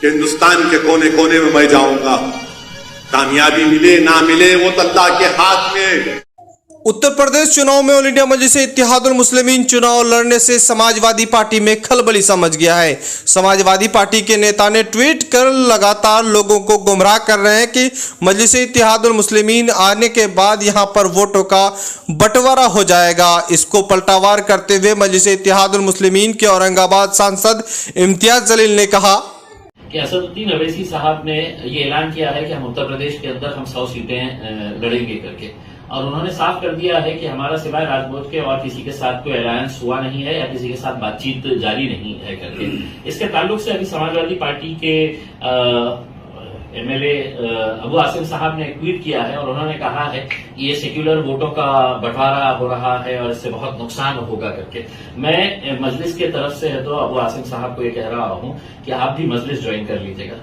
कि हिंदुस्तान के कोने कोने में मैं जाऊंगा। कामयाबी मिले ना मिले वो तो अल्लाह के हाथ में। उत्तर प्रदेश चुनाव में ऑल इंडिया मजलिस इत्तेहादुल मुस्लिमीन चुनाव लड़ने से समाजवादी पार्टी में खलबली समझ गया है। समाजवादी पार्टी के नेता ने ट्वीट कर लगातार लोगों को गुमराह कर रहे हैं कि मजलिस इत्तेहादुल मुस्लिमीन आने के बाद यहां पर वोटों का बंटवारा हो जाएगा। इसको पलटावार करते हुए मजलिस इत्तेहादुल मुस्लिमीन के औरंगाबाद सांसद इम्तियाज जलील ने कहा कि असदुद्दीन अवैसी साहब ने ये ऐलान किया है कि हम उत्तर प्रदेश के अंदर हम 100 सीटें लड़ेंगे करके, और उन्होंने साफ कर दिया है कि हमारा सिवाय राजपूत के और किसी के साथ कोई अलायंस हुआ नहीं है या किसी के साथ बातचीत जारी नहीं है करके। इसके ताल्लुक से अभी समाजवादी पार्टी के एमएलए अबू आसिम साहब ने ट्वीट किया है और उन्होंने कहा है कि ये सेक्युलर वोटों का बंटवारा हो रहा है और इससे बहुत नुकसान होगा करके। मैं मजलिस के तरफ से है तो अबू आसिम साहब को ये कह रहा हूं कि आप भी मजलिस ज्वाइन कर लीजिएगा।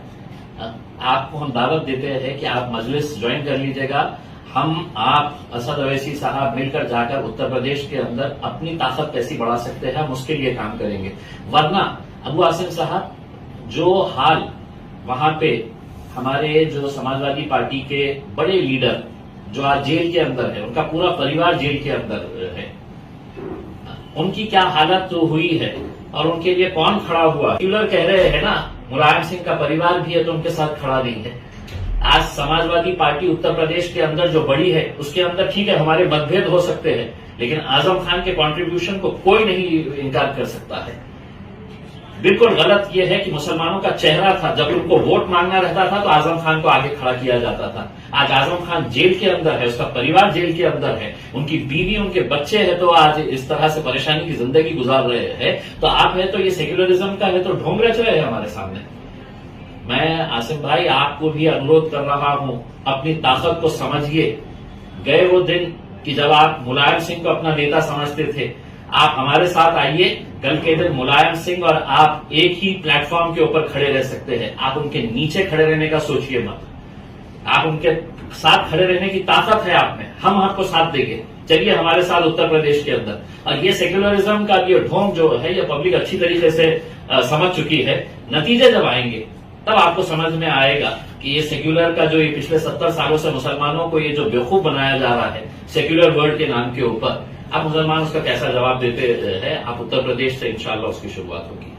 आपको हम दावत देते हैं कि आप मजलिस ज्वाइन कर लीजिएगा। हम आप असद अवैसी साहब मिलकर जाकर उत्तर प्रदेश के अंदर अपनी ताकत कैसी बढ़ा सकते हैं, हम उसके लिए काम करेंगे। वरना अबू आसिम साहब, जो हाल वहां पे हमारे जो समाजवादी पार्टी के बड़े लीडर जो आज जेल के अंदर है, उनका पूरा परिवार जेल के अंदर है, उनकी क्या हालत तो हुई है और उनके लिए कौन खड़ा हुआ। सेक्युलर कह रहे हैं ना, मुलायम सिंह का परिवार भी है तो उनके साथ खड़ा नहीं है। आज समाजवादी पार्टी उत्तर प्रदेश के अंदर जो बड़ी है, उसके अंदर ठीक है हमारे मतभेद हो सकते हैं, लेकिन आजम खान के कंट्रीब्यूशन को कोई नहीं इनकार कर सकता है। बिल्कुल गलत यह है कि मुसलमानों का चेहरा था, जब उनको वोट मांगना रहता था तो आजम खान को आगे खड़ा किया जाता था। आज आजम खान जेल के अंदर है, उसका परिवार जेल के अंदर है, उनकी बीवी उनके बच्चे हैं, तो आज इस तरह से परेशानी की जिंदगी गुजार रहे हैं। तो आप है तो ये सेक्युलरिज्म का है तो ढोंग रच रहे हैं हमारे सामने। मैं आसिम भाई आपको भी अनुरोध कर रहा हूं, अपनी ताकत को समझिए। गए वो दिन कि जब आप मुलायम सिंह को अपना नेता समझते थे, आप हमारे साथ आइए। कल के दिन मुलायम सिंह और आप एक ही प्लेटफॉर्म के ऊपर खड़े रह सकते हैं। आप उनके नीचे खड़े रहने का सोचिए मत। आप उनके साथ खड़े रहने की ताकत है आप में, हम आपको साथ देंगे। चलिए हमारे साथ उत्तर प्रदेश के अंदर। और ये सेक्युलरिज्म का ये ढोंग जो है, ये पब्लिक अच्छी तरीके से समझ चुकी है। नतीजे जब आएंगे तब आपको समझ में आएगा कि ये सेक्युलर का जो ये पिछले 70 सालों से मुसलमानों को ये जो बेवकूफ बनाया जा रहा है सेक्युलर वर्ल्ड के नाम के ऊपर, आप मुसलमान उसका कैसा जवाब देते हैं। आप उत्तर प्रदेश से इंशाल्लाह उसकी शुरुआत होगी।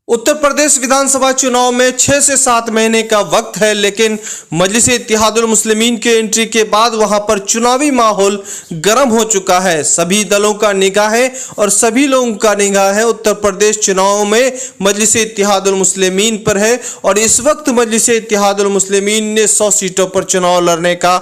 उत्तर प्रदेश विधानसभा चुनाव में 6 से 7 महीने का वक्त है, लेकिन मजलिस इत्तेहादुल मुस्लिमीन के एंट्री के बाद वहां पर चुनावी माहौल गर्म हो चुका है। सभी दलों का निगाह है और सभी लोगों का निगाह है उत्तर प्रदेश चुनाव में मजलिस इत्तेहादुल मुस्लिमीन पर है। और इस वक्त मजलिस इत्तेहादुल मुस्लिमीन ने 100 सीटों पर चुनाव लड़ने का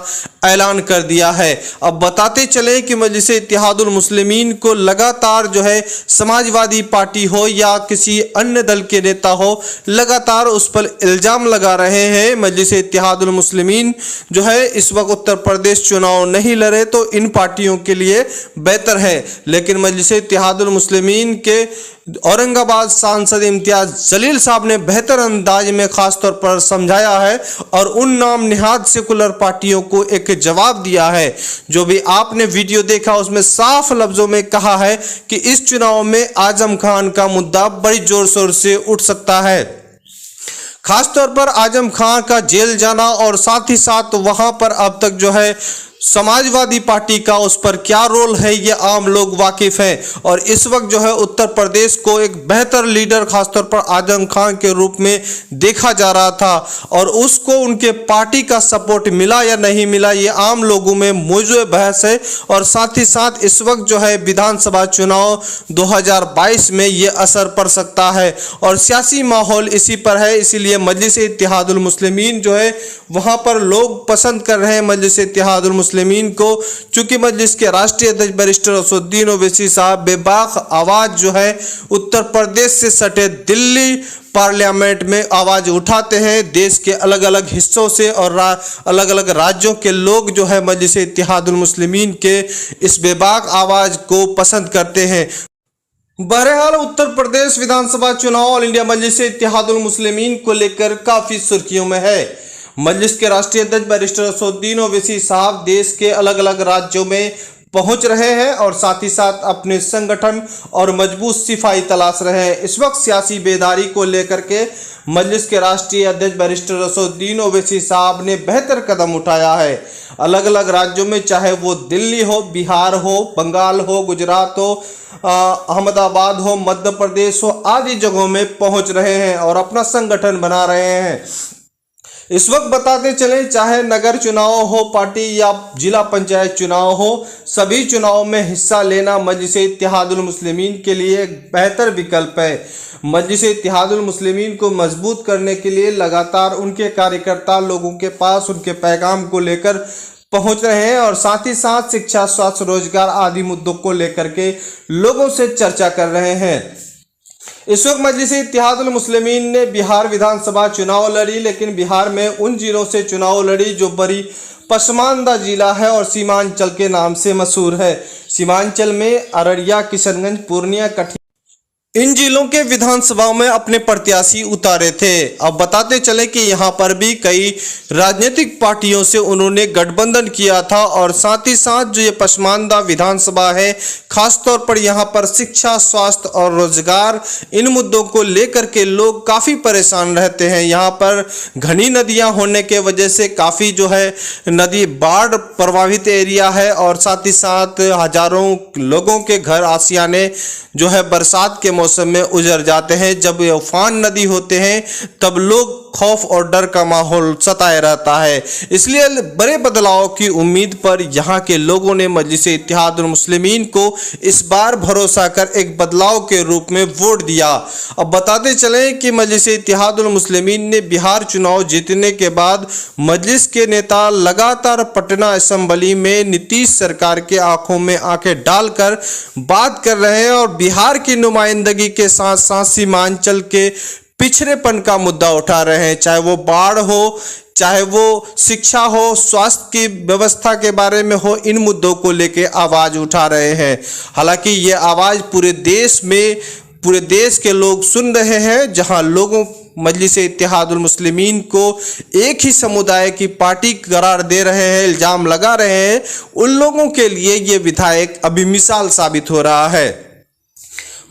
ऐलान कर दिया है। अब बताते चले कि मजलिस इत्तेहादुल मुस्लिमीन को लगातार जो है समाजवादी पार्टी हो या किसी अन्य दल के नेता हो, लगातार उस पर इल्जाम लगा रहे हैं। मजलिस इत्तेहादुल मुस्लिमीन जो है इस वक्त उत्तर प्रदेश चुनाव नहीं लड़े तो इन पार्टियों के लिए बेहतर है। लेकिन मजलिस इत्तेहादुल मुस्लिमीन के औरंगाबाद सांसद इम्तियाज जलील साहब ने बेहतर अंदाज में खास तौर पर समझाया है और उन नाम निहाद सेकुलर पार्टियों को एक जवाब दिया है। जो भी आपने वीडियो देखा उसमें साफ लफ्जों में कहा है कि इस चुनाव में आजम खान का मुद्दा बड़ी जोर शोर से उठ सकता है। खास तौर पर आजम खान का जेल जाना और साथ ही साथ वहां पर अब तक जो है समाजवादी पार्टी का उस पर क्या रोल है ये आम लोग वाकिफ हैं। और इस वक्त जो है उत्तर प्रदेश को एक बेहतर लीडर खासतौर पर आजम खान के रूप में देखा जा रहा था और उसको उनके पार्टी का सपोर्ट मिला या नहीं मिला ये आम लोगों में मौजूद बहस है। और साथ ही साथ इस वक्त जो है विधानसभा चुनाव 2022 में ये असर पड़ सकता है और सियासी माहौल इसी पर है। इसीलिए मजलिस इत्तेहादुल मुस्लिमीन जो है वहाँ पर लोग पसंद कर रहे हैं मजलिस इत्तेहादुल मुस्लिमीन को, चूंकि मजलिस के राष्ट्रीय अध्यक्ष बैरिस्टर असदुद्दीन ओवैसी साहब बेबाक आवाज जो है उत्तर प्रदेश से सटे दिल्ली पार्लियामेंट में आवाज उठाते हैं। देश के अलग अलग हिस्सों से और अलग अलग राज्यों के लोग जो है मजलिस इत्तेहादुल मुस्लिमीन के इस बेबाक आवाज को पसंद करते हैं। बहरहाल उत्तर प्रदेश विधानसभा चुनाव ऑल इंडिया मजलिस इत्तेहादुल मुस्लिमीन को लेकर काफी सुर्खियों में है। मजलिस के राष्ट्रीय अध्यक्ष बैरिस्टर असदुद्दीन ओवैसी साहब देश के अलग अलग राज्यों में पहुंच रहे हैं और साथ ही साथ अपने संगठन और मजबूत सिपाही तलाश रहे हैं। इस वक्त सियासी बेदारी को लेकर के मजलिस के राष्ट्रीय अध्यक्ष बैरिस्टर असदुद्दीन ओवैसी साहब ने बेहतर कदम उठाया है। अलग अलग राज्यों में, चाहे वो दिल्ली हो, बिहार हो, बंगाल हो, गुजरात हो, अहमदाबाद हो, मध्य प्रदेश हो, आदि जगहों में पहुंच रहे हैं और अपना संगठन बना रहे हैं। इस वक्त बताते चलें, चाहे नगर चुनाव हो, पार्टी या जिला पंचायत चुनाव हो, सभी चुनाव में हिस्सा लेना मजलिस इत्तेहादुल मुस्लिमीन के लिए एक बेहतर विकल्प है। मजलिस इत्तेहादुल मुस्लिमीन को मजबूत करने के लिए लगातार उनके कार्यकर्ता लोगों के पास उनके पैगाम को लेकर पहुंच रहे हैं और साथ ही साथ शिक्षा, स्वास्थ्य, रोजगार आदि मुद्दों को लेकर के लोगों से चर्चा कर रहे हैं। इस वक्त मजलिस इत्तेहादुल मुस्लिमीन ने बिहार विधानसभा चुनाव लड़ी, लेकिन बिहार में उन जिलों से चुनाव लड़ी जो बड़ी पसमानदा जिला है और सीमांचल के नाम से मशहूर है। सीमांचल में अररिया, किशनगंज, पूर्णिया, कटिहार, इन जिलों के विधानसभाओं में अपने प्रत्याशी उतारे थे। अब बताते चले कि यहाँ पर भी कई राजनीतिक पार्टियों से उन्होंने गठबंधन किया था और साथ ही साथ जो ये पसमानदा विधानसभा है, खासतौर पर यहाँ पर शिक्षा, स्वास्थ्य और रोजगार, इन मुद्दों को लेकर के लोग काफ़ी परेशान रहते हैं। यहाँ पर घनी नदियाँ होने के वजह से काफ़ी जो है नदी बाढ़ प्रभावित एरिया है और साथ ही साथ हजारों लोगों के घर, आशियाने जो है बरसात के मौसम में उजड़ जाते हैं। जब ये उफान नदी होते हैं तब लोग खौफ और डर का माहौल सताए रहता है। इसलिए बड़े बदलाव की उम्मीद पर यहाँ के लोगों ने मजलिस इत्तेहादुल मुस्लिमीन को इस बार भरोसा कर एक बदलाव के रूप में वोट दिया। अब बताते चलें कि मजलिस इत्तेहादुल मुस्लिमीन ने बिहार चुनाव जीतने के बाद मजलिस के नेता लगातार पटना असेंबली में नीतीश सरकार के आंखों में आंखें डालकर बात कर रहे हैं और बिहार की नुमाइंदगी के साथ साथ सीमांचल के पिछड़ेपन का मुद्दा उठा रहे हैं। चाहे वो बाढ़ हो, चाहे वो शिक्षा हो, स्वास्थ्य की व्यवस्था के बारे में हो, इन मुद्दों को लेके आवाज उठा रहे हैं। हालांकि ये आवाज पूरे देश के लोग सुन रहे हैं, जहां लोगों मजलिस इत्तेहादुल मुस्लिमीन को एक ही समुदाय की पार्टी करार दे रहे हैं, इल्जाम लगा रहे हैं, उन लोगों के लिए ये विधायक अभी मिसाल साबित हो रहा है।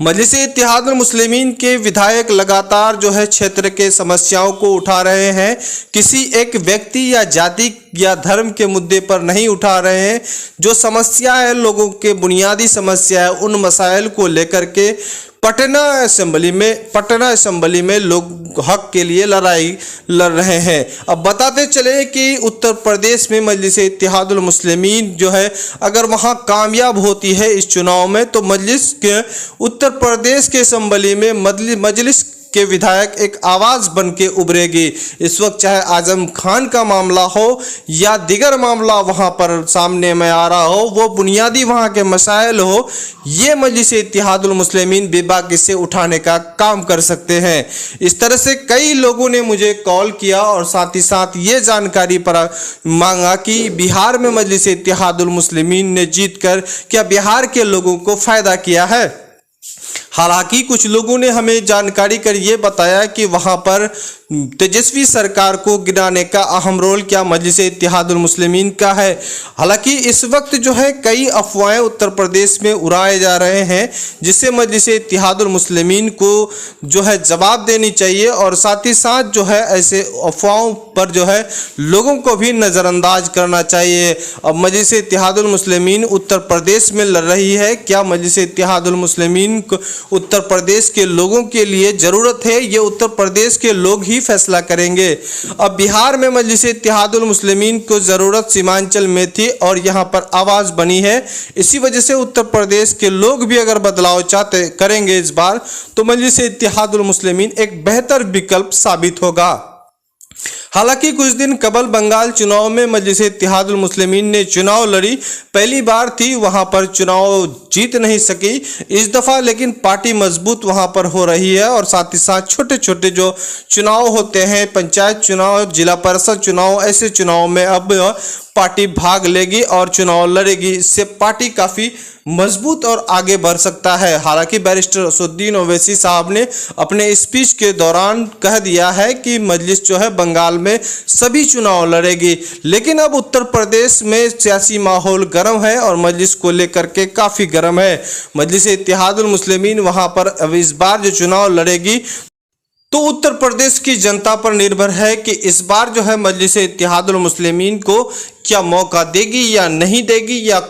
मजलिस इत्तेहादुल मुस्लिमीन के विधायक लगातार जो है क्षेत्र के समस्याओं को उठा रहे हैं, किसी एक व्यक्ति या जाति या धर्म के मुद्दे पर नहीं उठा रहे हैं। जो समस्या है, लोगों के बुनियादी समस्या है, उन मसाइल को लेकर के पटना असेंबली में लोग हक के लिए लड़ाई लड़ रहे हैं। अब बताते चले कि उत्तर प्रदेश में मजलिस इत्तेहादुल मुस्लिमीन जो है, अगर वहां कामयाब होती है इस चुनाव में, तो मजलिस के उत्तर प्रदेश के असेंबली में मजलिस के विधायक एक आवाज़ बन के उभरेगी। इस वक्त चाहे आजम खान का मामला हो या दिगर मामला वहाँ पर सामने में आ रहा हो, वो बुनियादी वहाँ के मसाइल हो, ये मजलिस इत्तेहादुल मुस्लिमीन बेबाकी से उठाने का काम कर सकते हैं। इस तरह से कई लोगों ने मुझे कॉल किया और साथ ही साथ ये जानकारी पर मांगा कि बिहार में मजलिस इत्तेहादुल मुस्लिमीन ने जीतकर क्या बिहार के लोगों को फ़ायदा किया है। हालांकि कुछ लोगों ने हमें जानकारी कर ये बताया कि वहां पर तेजस्वी सरकार को गिराने का अहम रोल क्या मजलिस इत्तेहादुल मुस्लिमीन का है। हालांकि इस वक्त जो है कई अफवाहें उत्तर प्रदेश में उड़ाए जा रहे हैं, जिससे मजलिस इत्तेहादुल मुस्लिमीन को जो है जवाब देनी चाहिए और साथ ही साथ जो है ऐसे अफवाहों पर जो है लोगों को भी नज़रअंदाज करना चाहिए। अब मजलिस इत्तेहादुल मुस्लिमीन उत्तर प्रदेश में लड़ रही है, क्या मजलिस इत्तेहादुल मुस्लिमीन को उत्तर प्रदेश के लोगों के लिए ज़रूरत है, ये उत्तर प्रदेश के लोग ही फैसला करेंगे। अब बिहार में मजलिस इत्तेहादुल मुस्लिमीन को ज़रूरत सीमांचल में थी और यहाँ पर आवाज़ बनी है। इसी वजह से उत्तर प्रदेश के लोग भी अगर बदलाव चाहते करेंगे इस बार, तो मजलिस इत्तेहादुल मुस्लिमीन एक बेहतर विकल्प साबित होगा। हालांकि कुछ दिन कबल बंगाल चुनाव में मजलिस इत्तेहादुल मुस्लिमीन ने चुनाव लड़ी, पहली बार थी, वहां पर चुनाव जीत नहीं सकी इस दफ़ा, लेकिन पार्टी मजबूत वहां पर हो रही है और साथ ही साथ छोटे छोटे जो चुनाव होते हैं, पंचायत चुनाव, जिला परिषद चुनाव, ऐसे चुनाव में अब पार्टी भाग लेगी और चुनाव लड़ेगी। इससे पार्टी काफी मजबूत और आगे बढ़ सकता है। हालांकि बैरिस्टर असदुद्दीन ओवैसी साहब ने अपने स्पीच के दौरान कह दिया है कि मजलिस जो है बंगाल में सभी चुनाव लड़ेगी, लेकिन अब उत्तर प्रदेश में सियासी माहौल गर्म है और मजलिस को लेकर के काफी गर्म है। मजलिस इत्तेहादुल मुस्लिमीन वहां पर अब इस बार जो चुनाव लड़ेगी तो उत्तर प्रदेश की जनता पर निर्भर है कि इस बार जो है मजलिस इत्तेहादुल मुस्लिमीन को क्या मौका देगी या नहीं देगी, या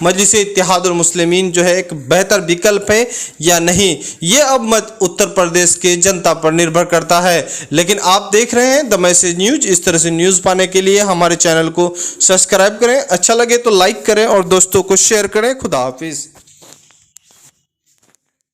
मजलिस इत्तेहादुल मुस्लिमीन जो है एक बेहतर विकल्प है या नहीं। ये अब उत्तर प्रदेश के जनता पर निर्भर करता है। लेकिन आप देख रहे हैं द मैसेज न्यूज। इस तरह से न्यूज़ पाने के लिए हमारे चैनल को सब्सक्राइब करें, अच्छा लगे तो लाइक करें और दोस्तों को शेयर करें। खुदा हाफिज।